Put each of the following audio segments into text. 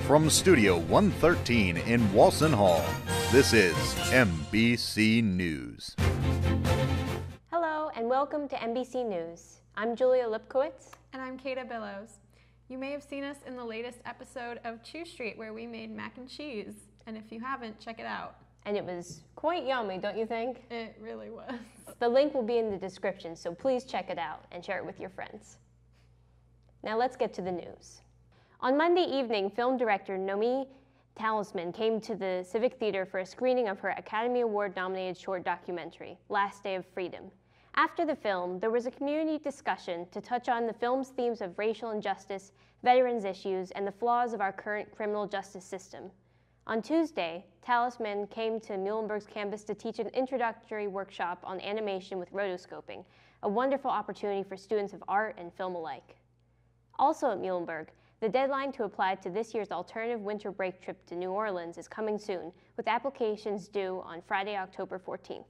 From Studio 113 in Walson Hall, this is MBC News. Hello and welcome to MBC News. I'm Julia Lipkowitz. And I'm Caeda Billows. You may have seen us in the latest episode of Chew Street where we made mac and cheese. And if you haven't, check it out. And it was quite yummy, don't you think? It really was. The link will be in the description, so please check it out and share it with your friends. Now let's get to the news. On Monday evening, film director Nomi Talisman came to the Civic Theater for a screening of her Academy Award-nominated short documentary, Last Day of Freedom. After the film, there was a community discussion to touch on the film's themes of racial injustice, veterans issues, and the flaws of our current criminal justice system. On Tuesday, Talisman came to Muhlenberg's campus to teach an introductory workshop on animation with rotoscoping, a wonderful opportunity for students of art and film alike. Also at Muhlenberg, the deadline to apply to this year's alternative winter break trip to New Orleans is coming soon, with applications due on Friday, October 14th.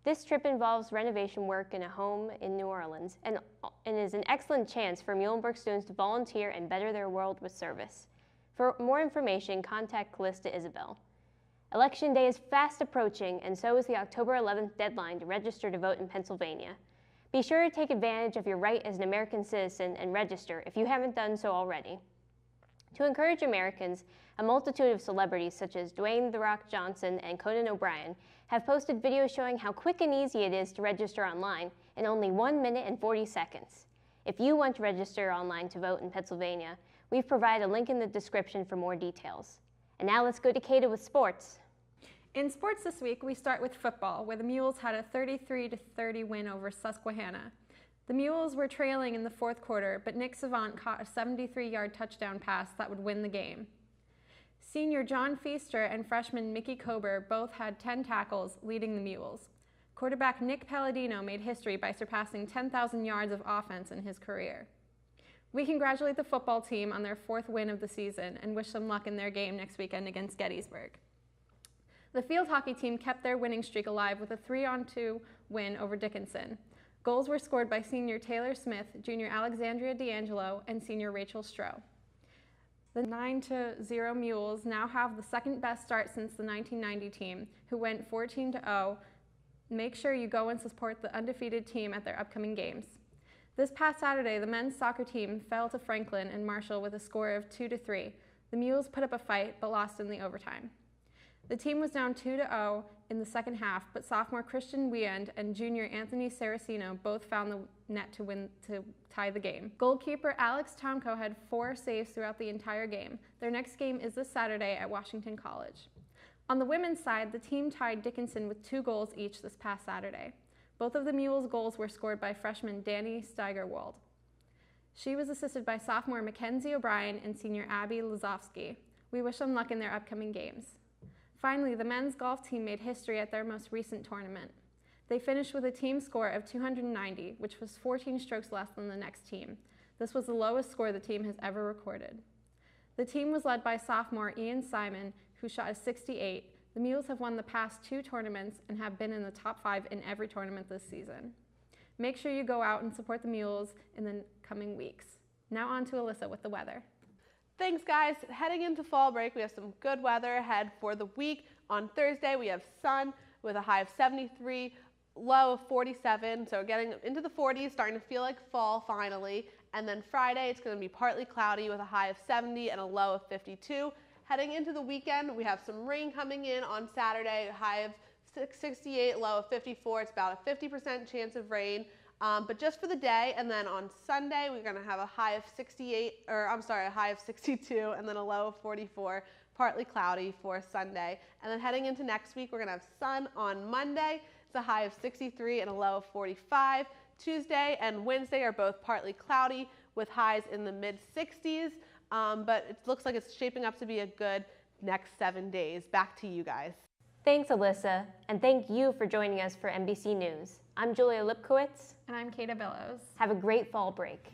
This trip involves renovation work in a home in New Orleans and is an excellent chance for Muhlenberg students to volunteer and better their world with service. For more information, contact Callista Isabel. Election day is fast approaching, and so is the October 11th deadline to register to vote in Pennsylvania. Be sure to take advantage of your right as an American citizen and register if you haven't done so already. To encourage Americans, a multitude of celebrities such as Dwayne "The Rock" Johnson and Conan O'Brien have posted videos showing how quick and easy it is to register online in only 1 minute and 40 seconds. If you want to register online to vote in Pennsylvania, we've provided a link in the description for more details. And now let's go to Caeda with sports. In sports this week, we start with football, where the Mules had a 33-30 win over Susquehanna. The Mules were trailing in the fourth quarter, but Nick Savant caught a 73-yard touchdown pass that would win the game. Senior John Feaster and freshman Mickey Kober both had 10 tackles, leading the Mules. Quarterback Nick Palladino made history by surpassing 10,000 yards of offense in his career. We congratulate the football team on their fourth win of the season and wish them luck in their game next weekend against Gettysburg. The field hockey team kept their winning streak alive with a 3-2 win over Dickinson. Goals were scored by senior Taylor Smith, junior Alexandria D'Angelo, and senior Rachel Stroh. The 9-0 Mules now have the second best start since the 1990 team, who went 14-0. Make sure you go and support the undefeated team at their upcoming games. This past Saturday, the men's soccer team fell to Franklin and Marshall with a score of 2-3. The Mules put up a fight but lost in the overtime. The team was down 2-0 in the second half, but sophomore Christian Weand and junior Anthony Saraceno both found the net to tie the game. Goalkeeper Alex Tomko had 4 saves throughout the entire game. Their next game is this Saturday at Washington College. On the women's side, the team tied Dickinson with 2 goals each this past Saturday. Both of the Mules' goals were scored by freshman Danny Steigerwald. She was assisted by sophomore Mackenzie O'Brien and senior Abby Lazowski. We wish them luck in their upcoming games. Finally, the men's golf team made history at their most recent tournament. They finished with a team score of 290, which was 14 strokes less than the next team. This was the lowest score the team has ever recorded. The team was led by sophomore Ian Simon, who shot a 68. The Mules have won the past 2 tournaments and have been in the top 5 in every tournament this season. Make sure you go out and support the Mules in the coming weeks. Now on to Alyssa with the weather. Thanks, guys. Heading into fall break, we have some good weather ahead for the week. On Thursday, we have sun with a high of 73, low of 47. So getting into the 40s, starting to feel like fall finally. And then Friday, it's going to be partly cloudy with a high of 70 and a low of 52. Heading into the weekend, we have some rain coming in on Saturday, a high of 68, low of 54. It's about a 50% chance of rain. But just for the day, and then on Sunday, we're going to have a high of 62, and then a low of 44, partly cloudy for Sunday. And then heading into next week, we're going to have sun on Monday. It's a high of 63 and a low of 45. Tuesday and Wednesday are both partly cloudy with highs in the mid-60s, but it looks like it's shaping up to be a good next 7 days. Back to you guys. Thanks, Alyssa, and thank you for joining us for MBC News. I'm Julia Lipkowitz. And I'm Caeda Billows. Have a great fall break.